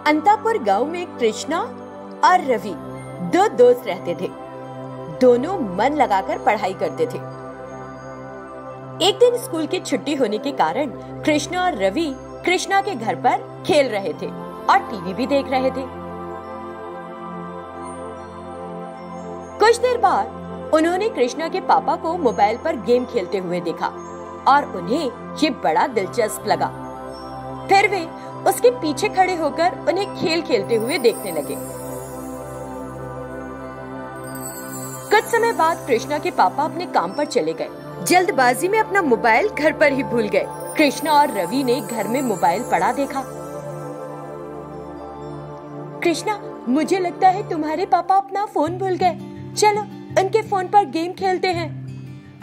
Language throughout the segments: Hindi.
अंतापुर गांव में कृष्णा और रवि दो दोस्त रहते थे। दोनों मन लगाकर पढ़ाई करते थे। एक दिन स्कूल की छुट्टी होने के कारण कृष्णा और रवि कृष्णा के घर पर खेल रहे थे और टीवी भी देख रहे थे। कुछ देर बाद उन्होंने कृष्णा के पापा को मोबाइल पर गेम खेलते हुए देखा और उन्हें ये बड़ा दिलचस्प लगा। फिर वे उसके पीछे खड़े होकर उन्हें खेल खेलते हुए देखने लगे। कुछ समय बाद कृष्णा के पापा अपने काम पर चले गए। जल्दबाजी में अपना मोबाइल घर पर ही भूल गए। कृष्णा और रवि ने घर में मोबाइल पड़ा देखा। कृष्णा, मुझे लगता है तुम्हारे पापा अपना फोन भूल गए। चलो उनके फोन पर गेम खेलते हैं।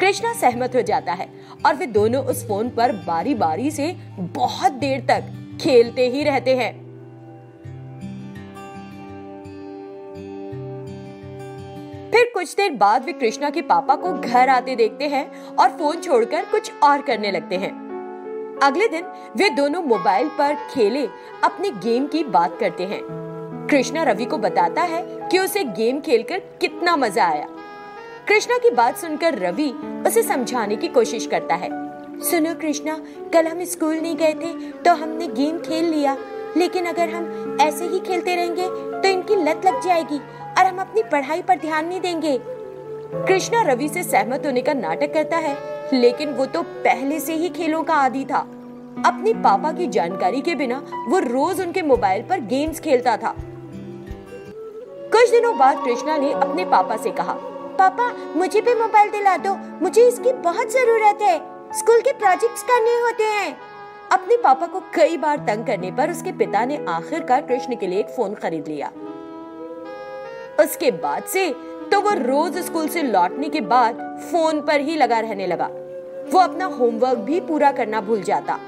कृष्णा सहमत हो जाता है और वे दोनों उस फोन पर बारी बारी से बहुत देर तक खेलते ही रहते हैं। फिर कुछ देर बाद वे कृष्णा के पापा को घर आते देखते हैं और फोन छोड़कर कुछ और करने लगते हैं। अगले दिन वे दोनों मोबाइल पर खेले अपने गेम की बात करते हैं। कृष्णा रवि को बताता है कि उसे गेम खेलकर कितना मजा आया। कृष्णा की बात सुनकर रवि उसे समझाने की कोशिश करता है। सुनो कृष्णा, कल हम स्कूल नहीं गए थे तो हमने गेम खेल लिया, लेकिन अगर हम ऐसे ही खेलते रहेंगे तो इनकी लत लग जाएगी और हम अपनी पढ़ाई पर ध्यान नहीं देंगे। कृष्णा रवि से सहमत होने का नाटक करता है, लेकिन वो तो पहले से ही खेलों का आदी था। अपने पापा की जानकारी के बिना वो रोज उनके मोबाइल पर गेम्स खेलता था। कुछ दिनों बाद कृष्णा ने अपने पापा से कहा, पापा मुझे भी मोबाइल दिला दो, मुझे इसकी बहुत जरूरत है, स्कूल के प्रोजेक्ट्स करने होते हैं। अपने पापा को कई बार तंग करने पर उसके पिता ने आखिरकार कृष्ण के लिए एक फोन खरीद लिया। उसके बाद से तो वो रोज स्कूल से लौटने के बाद फोन पर ही लगा रहने लगा। वो अपना होमवर्क भी पूरा करना भूल जाता।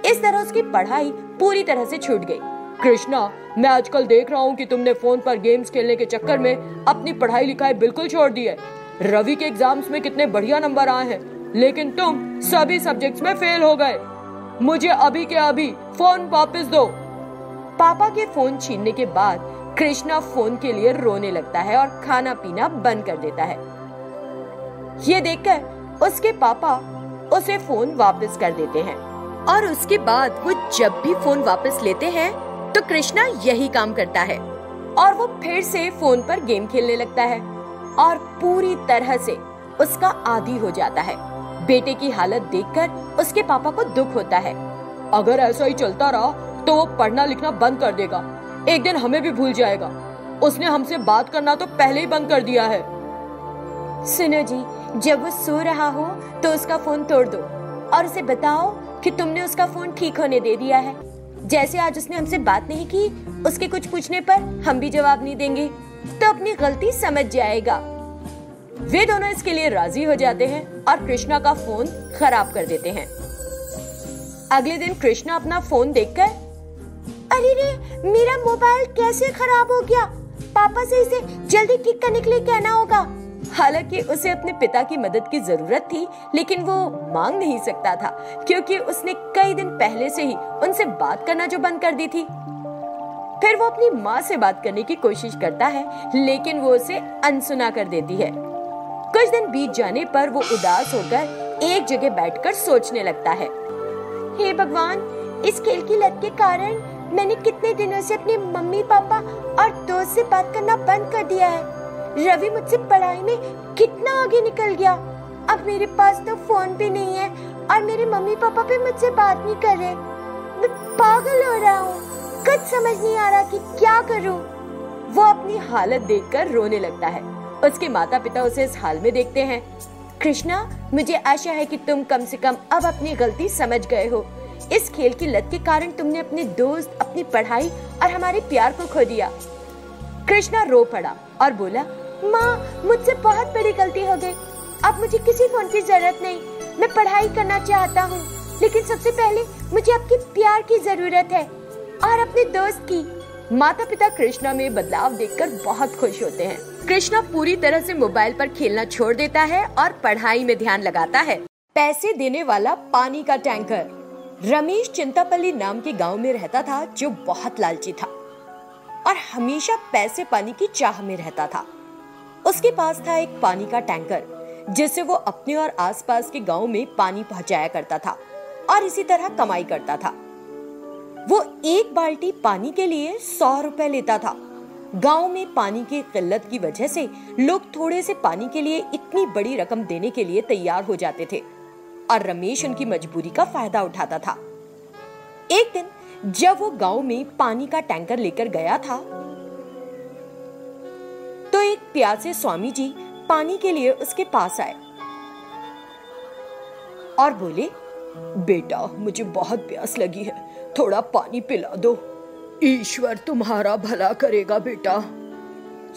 इस तरह उसकी पढ़ाई पूरी तरह से छूट गई। कृष्णा, मैं आजकल देख रहा हूँ कि तुमने फोन पर गेम्स खेलने के चक्कर में अपनी पढ़ाई लिखाई बिल्कुल छोड़ दी है। रवि के एग्जाम्स में कितने बढ़िया नंबर आए हैं, लेकिन तुम सभी सब्जेक्ट्स में फेल हो गए। मुझे अभी के अभी फोन वापस दो। पापा के फोन छीनने के बाद कृष्णा फोन के लिए रोने लगता है और खाना पीना बंद कर देता है। ये देखकर उसके पापा उसे फोन वापस कर देते हैं और उसके बाद वो जब भी फोन वापस लेते हैं तो कृष्णा यही काम करता है और वो फिर से फोन पर गेम खेलने लगता है और पूरी तरह से उसका आदी हो जाता है। बेटे की हालत देखकर उसके पापा को दुख होता है। अगर ऐसा ही चलता रहा तो वो पढ़ना लिखना बंद कर देगा, एक दिन हमें भी भूल जाएगा। उसने हमसे बात करना तो पहले ही बंद कर दिया है। सुनो जी, जब वो सो रहा हो तो उसका फोन तोड़ दो और उसे बताओ कि तुमने उसका फोन ठीक होने दे दिया है। जैसे आज उसने हमसे बात नहीं की, उसके कुछ पूछने पर हम भी जवाब नहीं देंगे तो अपनी गलती समझ जाएगा। वे दोनों इसके लिए राजी हो जाते हैं और कृष्णा का फोन खराब कर देते हैं। अगले दिन कृष्णा अपना फोन देखकर, अरे रे, मेरा मोबाइल कैसे खराब हो गया, पापा से इसे जल्दी ठीक करने के लिए कहना होगा। हालांकि उसे अपने पिता की मदद की जरूरत थी, लेकिन वो मांग नहीं सकता था क्योंकि उसने कई दिन पहले से ही उनसे बात करना जो बंद कर दी थी। फिर वो अपनी माँ से बात करने की कोशिश करता है, लेकिन वो उसे अनसुना कर देती है। कुछ दिन बीत जाने पर वो उदास होकर एक जगह बैठकर सोचने लगता है, हे भगवान, इस खेल की लत के कारण मैंने कितने दिनों से अपने मम्मी पापा और दोस्त से बात करना बंद कर दिया है। रवि मुझसे पढ़ाई में कितना आगे निकल गया। अब मेरे पास तो फोन भी नहीं है और मेरे मम्मी पापा भी मुझसे बात नहीं कर रहे। मैं पागल हो रहा हूँ, कुछ समझ नहीं आ रहा कि क्या करूँ। वो अपनी हालत देखकर रोने लगता है। उसके माता पिता उसे इस हाल में देखते हैं। कृष्णा, मुझे आशा है कि तुम कम से कम अब अपनी गलती समझ गए हो। इस खेल की लत के कारण तुमने अपने दोस्त, अपनी पढ़ाई और हमारे प्यार को खो दिया। कृष्णा रो पड़ा और बोला, माँ, मुझसे बहुत बड़ी गलती हो गई। अब मुझे किसी फोन की जरूरत नहीं। मैं पढ़ाई करना चाहता हूँ, लेकिन सबसे पहले मुझे आपके प्यार की जरूरत है और अपने दोस्त की। माता पिता कृष्णा में बदलाव देखकर बहुत खुश होते हैं। कृष्णा पूरी तरह से मोबाइल पर खेलना छोड़ देता है और पढ़ाई में ध्यान लगाता है। पैसे देने वाला पानी का टैंकर। रमेश चिंतापल्ली नाम के गांव में रहता था, जो बहुत लालची था। और हमेशा पैसे पानी की चाह में रहता था। उसके पास था एक पानी का टैंकर जिससे वो अपने और आसपास के गांव में पानी पहुंचाया करता था और इसी तरह कमाई करता था। वो एक बाल्टी पानी के लिए 100 रुपए लेता था। गांव में पानी की किल्लत की वजह से लोग थोड़े से पानी के लिए इतनी बड़ी रकम देने के लिए तैयार हो जाते थे और रमेश उनकी मजबूरी का फायदा उठाता था। एक दिन जब वो गांव में पानी का टैंकर लेकर गया था तो एक प्यासे स्वामी जी पानी के लिए उसके पास आए और बोले, बेटा मुझे बहुत प्यास लगी है, थोड़ा पानी पिला दो। ईश्वर तुम्हारा भला करेगा बेटा।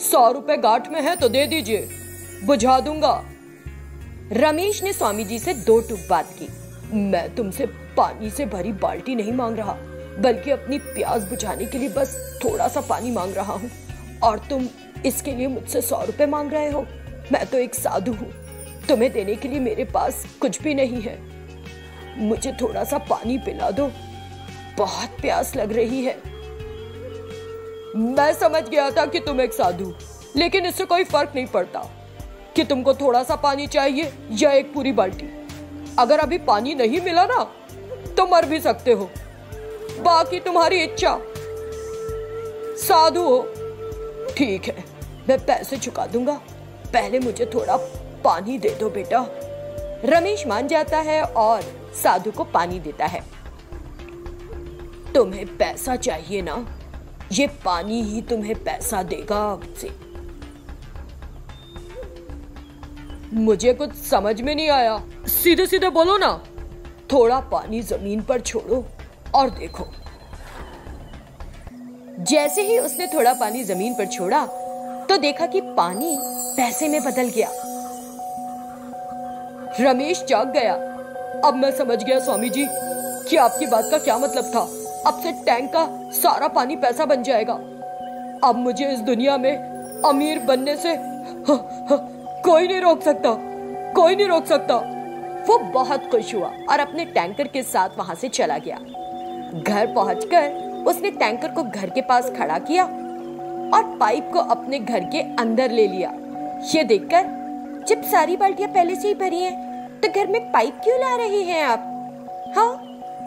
100 रुपए गांठ में है तो दे दीजिए, बुझा दूंगा। रमेश ने स्वामी जी से 2 टूक बात की। मैं तुमसे पानी से भरी बाल्टी नहीं मांग रहा, बल्कि अपनी प्यास बुझाने के लिए बस थोड़ा सा पानी मांग रहा हूँ और तुम इसके लिए मुझसे 100 रुपए मांग रहे हो। मैं तो एक साधु हूँ, तुम्हें देने के लिए मेरे पास कुछ भी नहीं है। मुझे थोड़ा सा पानी पिला दो, बहुत प्यास लग रही है। मैं समझ गया था कि तुम एक साधु, लेकिन इससे कोई फर्क नहीं पड़ता कि तुमको थोड़ा सा पानी चाहिए या एक पूरी बाल्टी। अगर अभी पानी नहीं मिला ना तो मर भी सकते हो, बाकी तुम्हारी इच्छा। साधु हो, ठीक है, मैं पैसे चुका दूंगा, पहले मुझे थोड़ा पानी दे दो बेटा। रमेश मान जाता है और साधु को पानी देता है। तुम्हें पैसा चाहिए ना, ये पानी ही तुम्हें पैसा देगा आपसे। मुझे कुछ समझ में नहीं आया, सीधे सीधे बोलो ना। थोड़ा पानी जमीन पर छोड़ो और देखो। जैसे ही उसने थोड़ा पानी जमीन पर छोड़ा तो देखा कि पानी पैसे में बदल गया। रमेश चौंक गया। अब मैं समझ गया स्वामी जी कि आपकी बात का क्या मतलब था। अब से टैंक का सारा पानी पैसा बन जाएगा। अब मुझे इस दुनिया में अमीर बनने से कोई नहीं रोक सकता, कोई नहीं रोक सकता। वो बहुत खुश हुआ और अपने टैंकर के साथ वहां से चला गया। घर पहुंचकर उसने टैंकर को घर के पास खड़ा किया और पाइप को अपने घर के अंदर ले लिया। ये देखकर, जब सारी बाल्टियां पहले से ही भरी हैं, तो घर में पाइप क्यों ला रहे हैं आप? हाँ,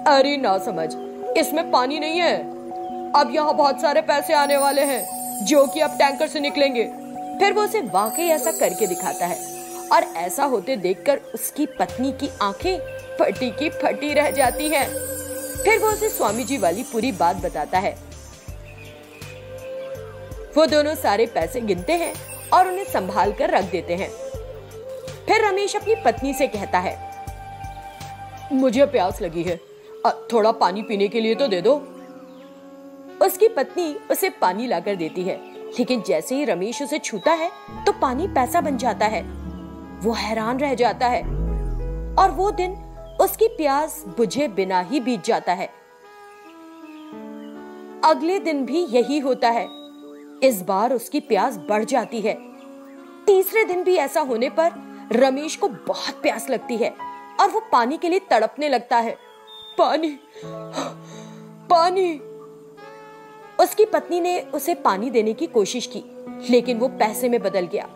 अरे ना समझ, इसमें पानी नहीं है। अब यहाँ बहुत सारे पैसे आने वाले हैं जो कि अब टैंकर से निकलेंगे। फिर वो उसे वाकई ऐसा करके दिखाता है और ऐसा होते देखकर उसकी पत्नी की आंखें फटी की फटी रह जाती हैं। फिर वो उसे स्वामी जी वाली पूरी बात बताता है। वो दोनों सारे पैसे गिनते हैं और उन्हें संभाल कर रख देते हैं। फिर रमेश अपनी पत्नी से कहता है, मुझे प्यास लगी है, थोड़ा पानी पीने के लिए तो दे दो। उसकी पत्नी उसे पानी लाकर देती है, लेकिन जैसे ही रमेश उसे छूता है तो पानी पैसा बन जाता है। वो हैरान रह जाता है और वो दिन उसकी प्यास बुझे बिना ही बीत जाता है। अगले दिन भी यही होता है। इस बार उसकी प्यास बढ़ जाती है। तीसरे दिन भी ऐसा होने पर रमेश को बहुत प्यास लगती है और वो पानी के लिए तड़पने लगता है। पानी, पानी। उसकी पत्नी ने उसे पानी देने की कोशिश की, लेकिन वो पैसे में बदल गया।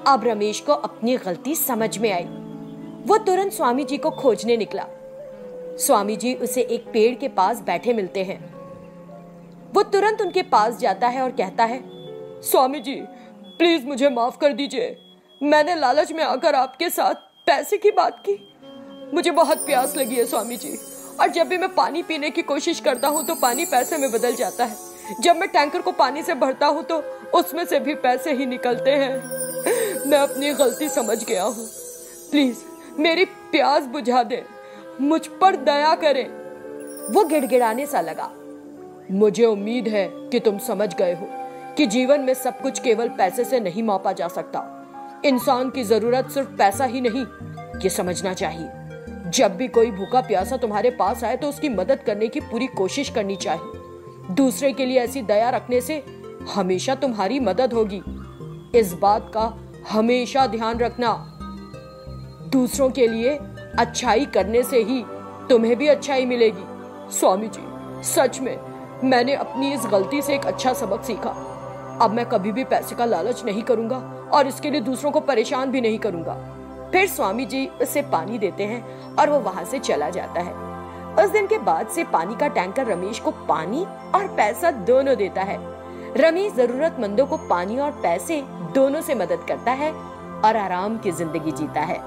अब रमेश को अपनी गलती समझ में आई। वो तुरंत स्वामी जी को खोजने निकला। स्वामी जी उसे एक पेड़ के पास बैठे मिलते हैं। वो तुरंत उनके पास जाता है और कहता है, स्वामी जी प्लीज मुझे माफ कर दीजिए। मैंने लालच में आकर आपके साथ पैसे की बात की। मुझे बहुत प्यास लगी है स्वामी जी, और जब भी मैं पानी पीने की कोशिश करता हूँ तो पानी पैसे में बदल जाता है। जब मैं टैंकर को पानी से भरता हूँ तो उसमें से भी पैसे ही निकलते हैं। मैं अपनी गलती समझ गया हूँ, प्लीज मेरी प्यास बुझा दे, मुझ पर दया करें। वो गिड़गिड़ाने सा लगा। मुझे उम्मीद है कि तुम समझ गए हो कि जीवन में सब कुछ केवल पैसे से नहीं मापा जा सकता। इंसान की जरूरत सिर्फ पैसा ही नहीं, ये समझना चाहिए। जब भी कोई भूखा प्यासा तुम्हारे पास आए तो उसकी मदद करने की पूरी कोशिश करनी चाहिए। दूसरे के लिए ऐसी दया रखने से हमेशा तुम्हारी मदद होगी। इस बात का हमेशा ध्यान रखना। दूसरों के लिए अच्छाई करने से ही तुम्हें भी अच्छाई मिलेगी। स्वामी जी सच में मैंने अपनी इस गलती से एक अच्छा सबक सीखा। अब मैं कभी भी पैसे का लालच नहीं करूंगा और इसके लिए दूसरों को परेशान भी नहीं करूंगा। फिर स्वामी जी उसे पानी देते हैं और वो वहां से चला जाता है। उस दिन के बाद से पानी का टैंकर रमेश को पानी और पैसा दोनों देता है। रमेश जरूरतमंदों को पानी और पैसे दोनों से मदद करता है और आराम की जिंदगी जीता है।